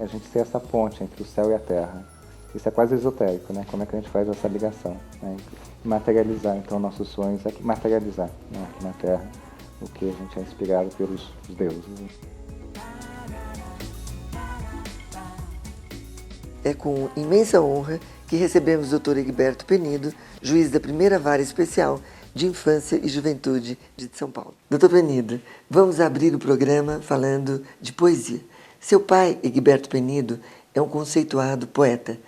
a gente ser essa ponte entre o céu e a terra. Isso é quase esotérico, né? Como é que a gente faz essa ligação, né? Materializar, então, nossos sonhos, é materializar, né? Aqui na terra o que a gente é inspirado pelos deuses. É com imensa honra que recebemos o Dr. Egberto Penido, juiz da primeira vara especial de Infância e Juventude de São Paulo. Dr. Penido, vamos abrir o programa falando de poesia. Seu pai, Egberto Penido, é um conceituado poeta.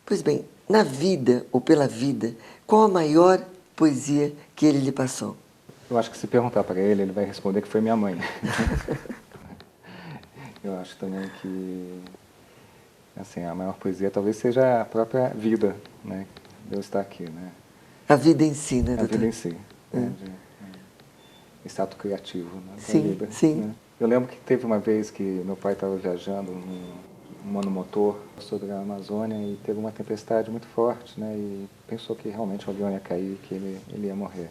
Pois bem, na vida ou pela vida, qual a maior poesia que ele lhe passou? Eu acho que se perguntar para ele, ele vai responder que foi minha mãe. Eu acho também que assim, a maior poesia talvez seja a própria vida, né? Deus está aqui, né? A vida em si, né, A doutor? vida em si, né? Esse ato criativo, né? Da Sim, vida, sim. né? Eu lembro que teve uma vez que meu pai estava viajando num monomotor sobre a Amazônia e teve uma tempestade muito forte, né? E pensou que realmente o avião ia cair, que ele ia morrer.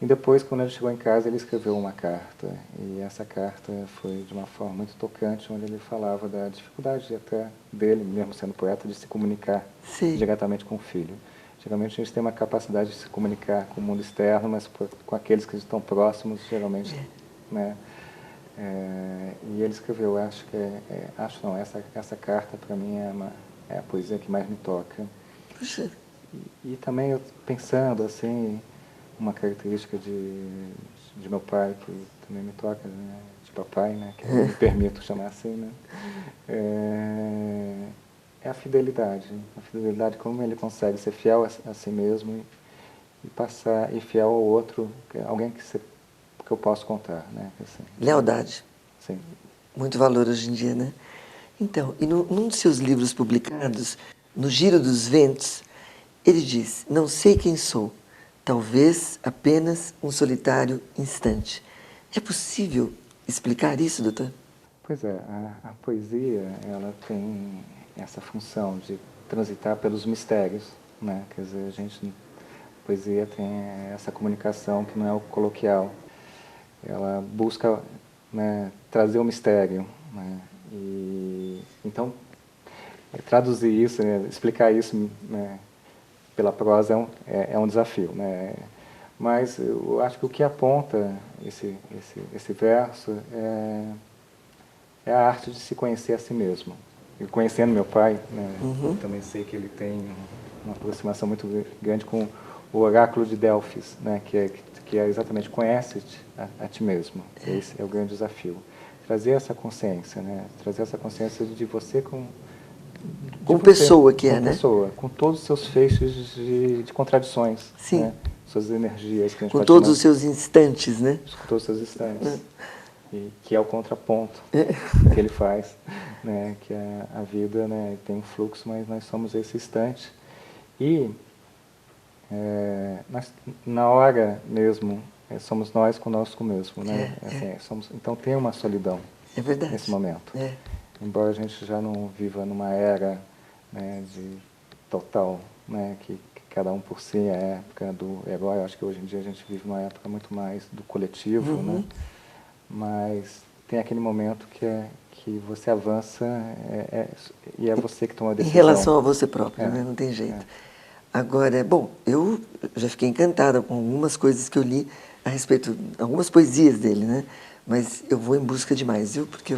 E depois, quando ele chegou em casa, ele escreveu uma carta. E essa carta foi de uma forma muito tocante, onde ele falava da dificuldade até dele, mesmo sendo poeta, de se comunicar Sim. diretamente com o filho. Geralmente a gente tem uma capacidade de se comunicar com o mundo externo, mas com aqueles que estão próximos, geralmente, né? E ele escreveu, acho que acho não, essa carta para mim é a poesia que mais me toca. Puxa. E também eu pensando assim, uma característica de meu pai, que também me toca, né? De papai, né? Que eu me permito chamar assim, né? É a fidelidade. A fidelidade, como ele consegue ser fiel a si mesmo e passar, e fiel ao outro, alguém que eu posso contar, né? Assim, Lealdade. sim. Muito valor hoje em dia, né? Então, e num dos seus livros publicados, No Giro dos Ventos, ele diz: não sei quem sou, talvez apenas um solitário instante. É possível explicar isso, doutor? Pois é, a poesia, ela tem essa função de transitar pelos mistérios, né? Quer dizer, a poesia tem essa comunicação que não é o coloquial. Ela busca, né, trazer o mistério, né? E então traduzir isso, né, explicar isso, né, pela prosa é um desafio, né? Mas eu acho que o que aponta esse verso é a arte de se conhecer a si mesmo. E conhecendo meu pai, né, eu também sei que ele tem uma aproximação muito grande com o oráculo de Delfos, né, que é exatamente conhece-te a ti mesmo. Esse é o grande desafio. Trazer essa consciência, né, trazer essa consciência de você Como você, pessoa que é, como né? pessoa, com todos os seus feixes de contradições, Sim. né, suas energias que a gente Com pode todos chamar, os seus instantes, né? com todos os seus instantes. E que é o contraponto que ele faz, né, que a vida, né, tem um fluxo, mas nós somos esse instante. E na hora mesmo, somos nós conosco mesmo, né? Então tem uma solidão É verdade. nesse momento. É. Embora a gente já não viva numa era, né, de total, né, que cada um por si, é a época do herói. Eu acho que hoje em dia a gente vive numa época muito mais do coletivo, né? Mas tem aquele momento que você avança e é você que toma a Em decisão. relação a você próprio, né? Não tem jeito. Agora, bom, eu já fiquei encantada com algumas coisas que eu li a respeito, algumas poesias dele, né? Mas eu vou em busca de mais, viu? Porque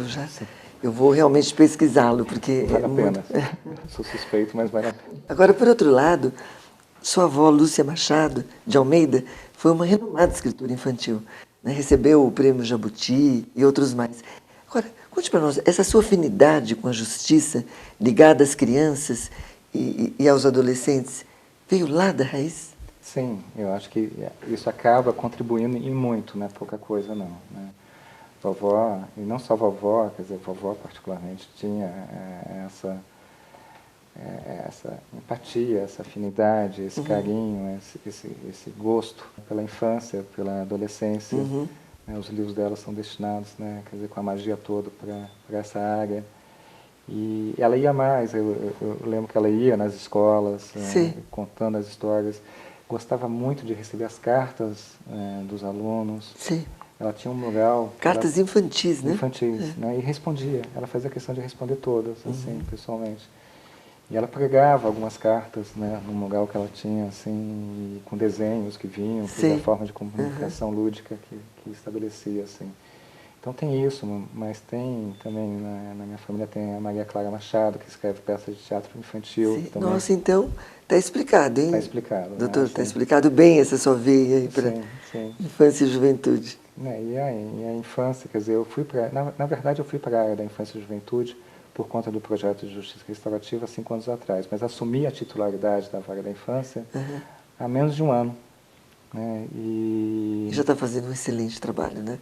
eu vou realmente pesquisá-lo, porque Vale é a muito... pena. Sou suspeito, mas vale a pena. Agora, por outro lado, sua avó, Lúcia Machado de Almeida, foi uma renomada escritora infantil, né? Recebeu o prêmio Jabuti e outros mais. Agora, conte para nós, essa sua afinidade com a justiça, ligada às crianças e aos adolescentes, veio lá da raiz? Sim, eu acho que isso acaba contribuindo em muito, não é pouca coisa não, né? Vovó, e não só vovó, quer dizer, vovó particularmente tinha essa empatia, essa afinidade, esse carinho, esse gosto pela infância, pela adolescência. Né? Os livros dela são destinados, né, quer dizer, com a magia toda para essa área. E ela ia mais, eu lembro que ela ia nas escolas, contando as histórias. Gostava muito de receber as cartas dos alunos. Sim. ela tinha um mural... Cartas infantis, né? Infantis, né? E respondia. Ela fazia questão de responder todas, assim, pessoalmente. E ela pregava algumas cartas, né, no mural que ela tinha, assim, com desenhos que vinham, que a forma de comunicação lúdica que estabelecia, assim. Então tem isso, mas tem também, na minha família tem a Maria Clara Machado, que escreve peças de teatro infantil. Também. Nossa, então está explicado, hein? Está explicado. Doutor, está explicado bem essa sua veia aí para infância e juventude. E a infância, quer dizer, eu fui para... Na verdade, eu fui para a área da infância e juventude por conta do projeto de justiça restaurativa há 5 anos atrás, mas assumi a titularidade da vara da infância há menos de um ano. Né? E já está fazendo um excelente trabalho, né?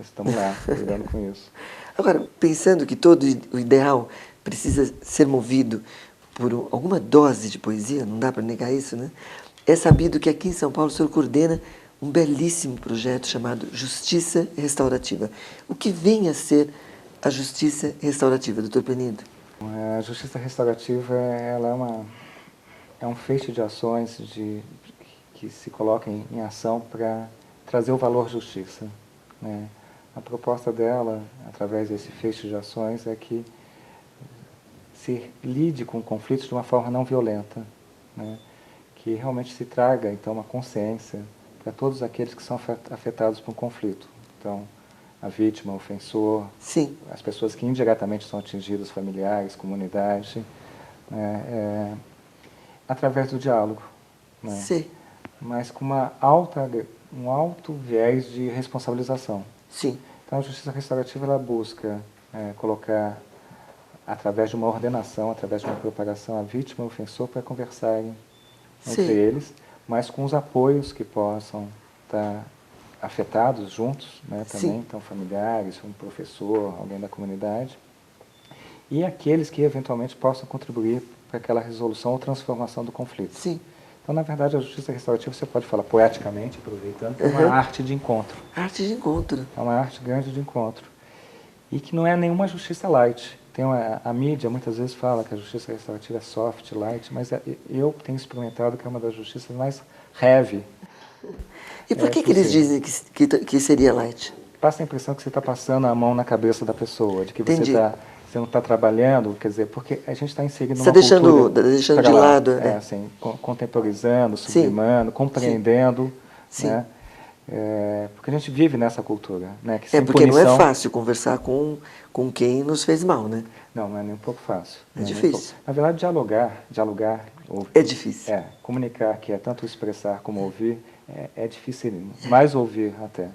Estamos lá, lidando com isso. Agora, pensando que todo o ideal precisa ser movido por alguma dose de poesia, não dá para negar isso, né? É sabido que aqui em São Paulo o senhor coordena um belíssimo projeto chamado Justiça Restaurativa. O que vem a ser a Justiça Restaurativa, doutor Penido? A Justiça Restaurativa ela é um feixe de ações que se colocam em ação para trazer o valor justiça. Né? A proposta dela, através desse feixe de ações, é que se lide com conflitos de uma forma não violenta, né? Que realmente se traga, então, uma consciência para todos aqueles que são afetados por um conflito. Então, a vítima, o ofensor, as pessoas que indiretamente são atingidas, familiares, comunidade, né? Através do diálogo. Né? Sim. Mas com um alto viés de responsabilização. Sim. Então, a justiça restaurativa ela busca colocar, através de uma ordenação, através de uma preparação, a vítima e o ofensor para conversarem entre eles, mas com os apoios que possam estar afetados juntos, né, também, então familiares, um professor, alguém da comunidade, e aqueles que eventualmente possam contribuir para aquela resolução ou transformação do conflito. Sim. Então, na verdade, a justiça restaurativa, você pode falar poeticamente, aproveitando, que é uma arte de encontro. Arte de encontro. É uma arte grande de encontro. E que não é nenhuma justiça light. A mídia muitas vezes fala que a justiça restaurativa é soft, light, mas eu tenho experimentado que é uma das justiças mais heavy. E por que eles dizem que seria light? Passa a impressão que você está passando a mão na cabeça da pessoa, de que você não está trabalhando, quer dizer, porque a gente está inserindo numa cultura... deixando de lado. Assim, contemporizando, sublimando, compreendendo, né? Porque a gente vive nessa cultura, né? Que porque não é fácil conversar com quem nos fez mal, né? Não é nem um pouco fácil. É difícil. Na verdade, dialogar é difícil. Comunicar, que é tanto expressar como ouvir, é difícil, mais ouvir até.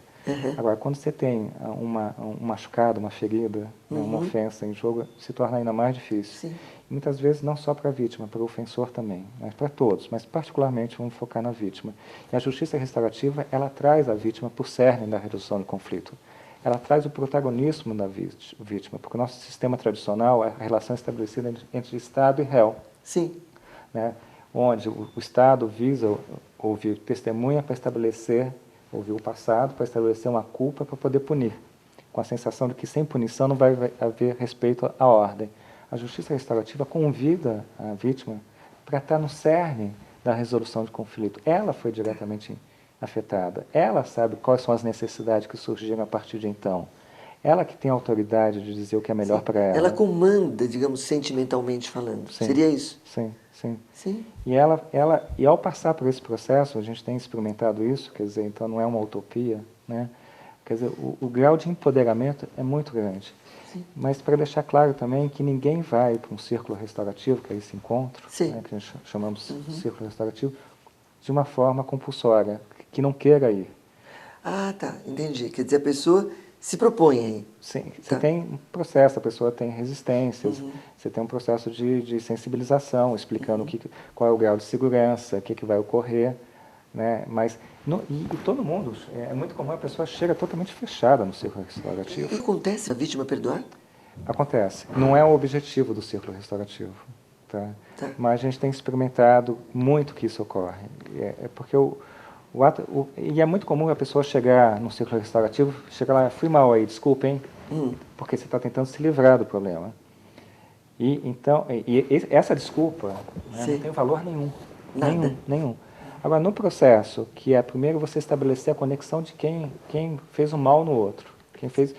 Agora, quando você tem um machucado, uma ferida, uma ofensa em jogo, se torna ainda mais difícil. Sim. E muitas vezes não só para a vítima, para o ofensor também, mas para todos, mas particularmente vamos focar na vítima. E a justiça restaurativa, ela traz a vítima por cerne da redução do conflito. Ela traz o protagonismo da vítima, porque o nosso sistema tradicional é a relação estabelecida entre Estado e réu. Sim. Né? Onde o Estado visa ouvir testemunha para ouvir o passado, para estabelecer uma culpa para poder punir, com a sensação de que sem punição não vai haver respeito à ordem. A justiça restaurativa convida a vítima para estar no cerne da resolução de conflito. Ela foi diretamente afetada. Ela sabe quais são as necessidades que surgiram a partir de então. Ela que tem a autoridade de dizer o que é melhor para ela. Ela comanda, digamos, sentimentalmente falando. Sim. Seria isso? Sim. E ao passar por esse processo, a gente tem experimentado isso, quer dizer, então não é uma utopia, né? Quer dizer, o grau de empoderamento é muito grande. Sim. Mas para deixar claro também que ninguém vai para um círculo restaurativo, que é esse encontro, né, que a gente chamamos de círculo restaurativo, de uma forma compulsória, que não queira ir. Ah, tá, entendi. Quer dizer, a pessoa se propõe aí. Sim, você tem um processo, a pessoa tem resistências, você tem um processo de sensibilização, explicando qual é o grau de segurança, o que vai ocorrer, né? Mas e todo mundo, é muito comum a pessoa chega totalmente fechada no círculo restaurativo. E acontece a vítima perdoar? Acontece. Não é o objetivo do círculo restaurativo, tá? Mas a gente tem experimentado muito que isso ocorre. Porque e é muito comum a pessoa chegar no círculo restaurativo, chegar lá, fui mal aí, desculpa, hein? Porque você está tentando se livrar do problema. Então, essa desculpa, né, não tem valor nenhum. Nada. Nenhum. Agora, no processo, que é primeiro você estabelecer a conexão de quem fez o mal no outro, quem fez,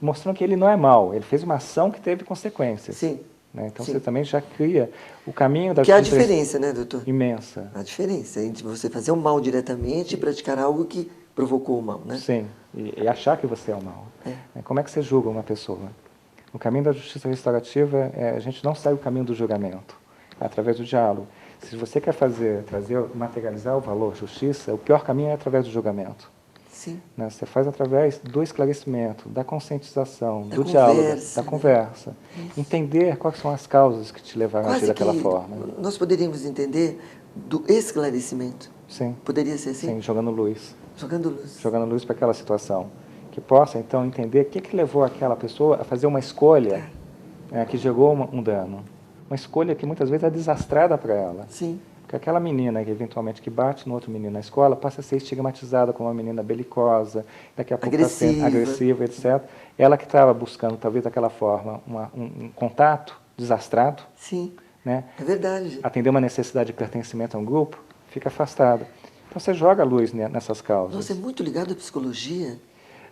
mostrando que ele não é mal, ele fez uma ação que teve consequências. Sim. Né? Então Sim. você também já cria o caminho da Que há a justiça diferença, né, doutor? imensa. A diferença entre você fazer o mal diretamente e praticar algo que provocou o mal, né? Sim, e achar que você é o mal. É. Como é que você julga uma pessoa? O caminho da justiça restaurativa, a gente não segue o caminho do julgamento, é através do diálogo. Se você quer materializar o valor justiça, o pior caminho é através do julgamento. Sim. Né? Você faz através do esclarecimento, da conscientização, Da do conversa, diálogo, da né? conversa. Isso. Entender quais são as causas que te levaram a agir Quase daquela que forma. nós poderíamos entender do esclarecimento. Sim. Poderia ser assim? Sim, jogando luz. Jogando luz. Jogando luz para aquela situação. Que possa, então, entender o que levou aquela pessoa a fazer uma escolha que gerou um dano. Uma escolha que muitas vezes é desastrada para ela. Sim. Porque aquela menina que eventualmente que bate no outro menino na escola passa a ser estigmatizada como uma menina belicosa, daqui a pouco está sendo agressiva, etc. Ela que estava buscando, talvez daquela forma, um contato desastrado, Sim. né? É verdade. Atender uma necessidade de pertencimento a um grupo, fica afastada. Então você joga a luz nessas causas. Nossa, é muito ligado à psicologia.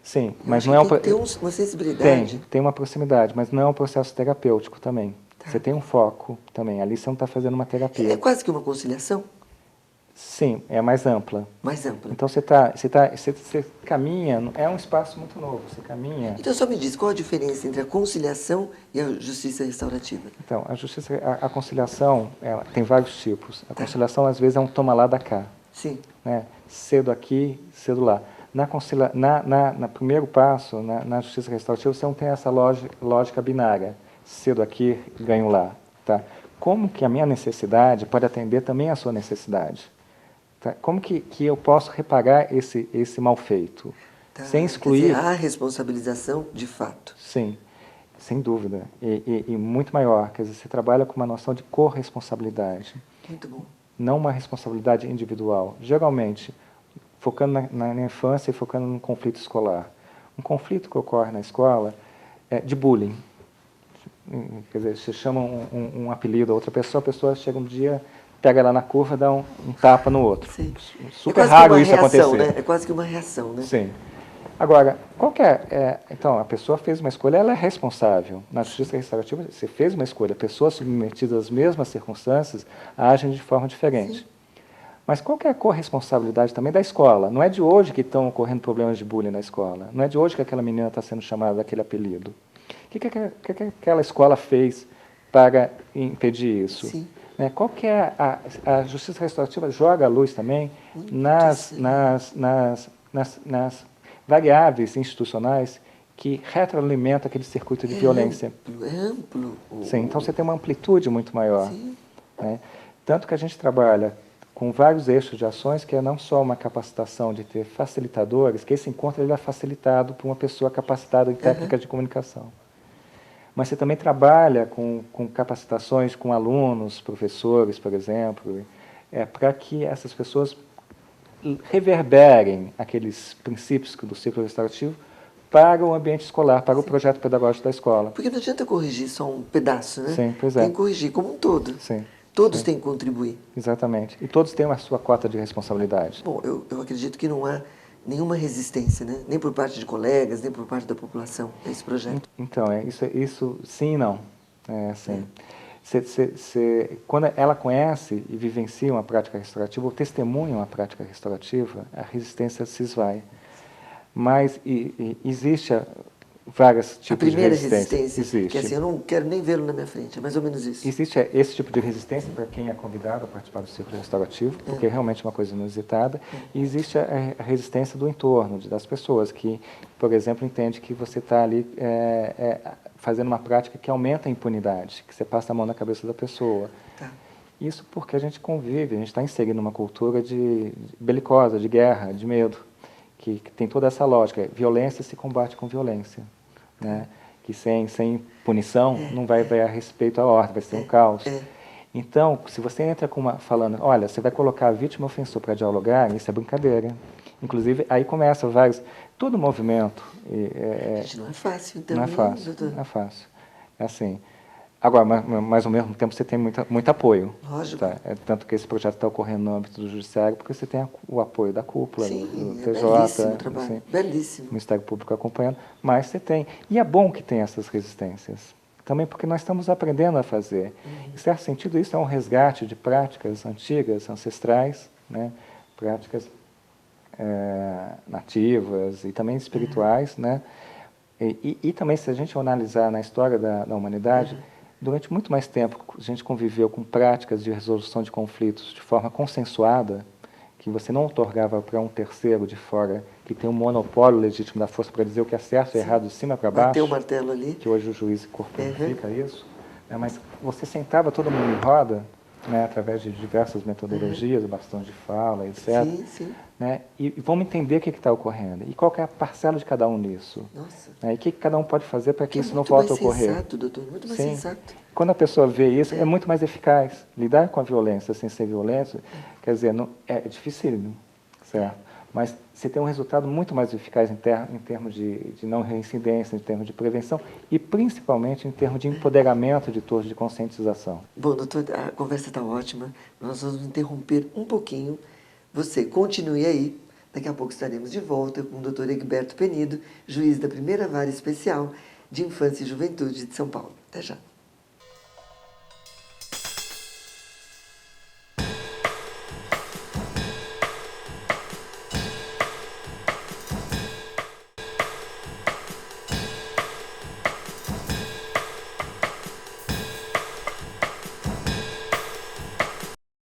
Sim, Eu mas acho não é que tem que ter uma sensibilidade. Tem uma proximidade, mas não é um processo terapêutico também. Tá. Você tem um foco também. Ali você não está fazendo uma terapia. É quase que uma conciliação? Sim, é mais ampla. Mais ampla. Então você caminha, é um espaço muito novo, você caminha. Então só me diz, qual a diferença entre a conciliação e a justiça restaurativa? Então, a conciliação, ela tem vários tipos. A conciliação, às vezes, é um toma lá da cá. Sim. Né? Cedo aqui, cedo lá. No primeiro passo, na justiça restaurativa, você não tem essa lógica binária. Cedo aqui, ganho lá. Tá? Como que a minha necessidade pode atender também a sua necessidade? Tá? Como que eu posso reparar esse mal feito? Tá. Sem excluir... Quer dizer, há responsabilização de fato. Sim, sem dúvida. E muito maior. Quer dizer, você trabalha com uma noção de corresponsabilidade. Muito bom. Não uma responsabilidade individual. Geralmente, focando na infância e focando no conflito escolar. Um conflito que ocorre na escola é de bullying. Quer dizer, você chama um apelido a outra pessoa, a pessoa chega um dia, pega ela na curva e dá um tapa no outro. Sim. Super raro isso acontecer. Né? É quase que uma reação, né? Sim. Agora, qual que então, a pessoa fez uma escolha, ela é responsável. Na justiça restaurativa, você fez uma escolha, pessoas submetidas às mesmas circunstâncias agem de forma diferente. Sim. Mas qual que é a corresponsabilidade também da escola? Não é de hoje que estão ocorrendo problemas de bullying na escola. Não é de hoje que aquela menina está sendo chamada daquele apelido. O que aquela escola fez para impedir isso? Sim. Né? Qual que é a justiça restaurativa joga a luz também nas variáveis institucionais que retroalimentam aquele circuito de violência. É amplo. Sim, então você tem uma amplitude muito maior. Sim. Né? Tanto que a gente trabalha com vários eixos de ações, que é não só uma capacitação de ter facilitadores, que esse encontro ele é facilitado por uma pessoa capacitada em técnicas de comunicação. Mas você também trabalha com capacitações com alunos, professores, por exemplo, para que essas pessoas reverberem aqueles princípios do ciclo restaurativo para o ambiente escolar, para o projeto pedagógico da escola. Porque não adianta corrigir só um pedaço, né? Sim, pois é. Tem que corrigir como um todo. Sim. Todos têm que contribuir. Exatamente. E todos têm a sua cota de responsabilidade. Bom, eu acredito que não há nenhuma resistência, né? Nem por parte de colegas, nem por parte da população a esse projeto. Então, isso sim e não. Assim. Quando ela conhece e vivencia uma prática restaurativa, ou testemunha uma prática restaurativa, a resistência se esvai. Mas existe vários tipos de resistência. A primeira resistência, existe. que assim, eu não quero nem vê-lo na minha frente, é mais ou menos isso. Existe esse tipo de resistência para quem é convidado a participar do círculo restaurativo, porque é realmente uma coisa inusitada. E existe a resistência do entorno, das pessoas, que, por exemplo, entende que você está ali fazendo uma prática que aumenta a impunidade, que você passa a mão na cabeça da pessoa. Tá. Isso porque a gente convive, a gente está inserido numa cultura belicosa, de guerra, de medo, que tem toda essa lógica. Violência se combate com violência. Né? Que sem punição não vai haver respeito à ordem, vai ser um caos. Então, se você entra falando, olha, você vai colocar a vítima e o ofensor para dialogar, isso é brincadeira. Inclusive, aí começa todo movimento. Não é fácil, então. Não é fácil, não é fácil. É assim, Agora, mas ao mesmo tempo você tem muito apoio. Lógico. Tá? Tanto que esse projeto está ocorrendo no âmbito do Judiciário, porque você tem o apoio da cúpula, Sim, do é TJ, belíssimo o trabalho, assim, belíssimo. o Ministério Público acompanhando, mas você tem. E é bom que tenha essas resistências, também porque nós estamos aprendendo a fazer. Em certo sentido, isso é um resgate de práticas antigas, ancestrais, né? Práticas nativas e também espirituais, né? E também, se a gente analisar na história da humanidade, durante muito mais tempo a gente conviveu com práticas de resolução de conflitos de forma consensuada, que você não otorgava para um terceiro de fora, que tem um monopólio legítimo da força para dizer o que é certo e errado de cima para baixo. Bateu o martelo ali. Que hoje o juiz corporifica isso. Né, mas você sentava todo mundo em roda, né, através de diversas metodologias, bastão de fala, etc. Sim, sim. Né, e vamos entender o que está ocorrendo. E qual que é a parcela de cada um nisso. Nossa. Né, e o que cada um pode fazer para que isso não muito volte a mais ocorrer. sensato, doutor, muito mais Sim. sensato. Quando a pessoa vê isso, é muito mais eficaz. Lidar com a violência sem ser violência, quer dizer, não, é difícil, certo? Mas você tem um resultado muito mais eficaz em termos de não reincidência, em termos de prevenção e principalmente em termos de empoderamento de todos, de conscientização. Bom, doutor, a conversa está ótima. Nós vamos interromper um pouquinho. Você continue aí. Daqui a pouco estaremos de volta com o doutor Egberto Penido, juiz da Primeira Vara Especial de Infância e Juventude de São Paulo. Até já.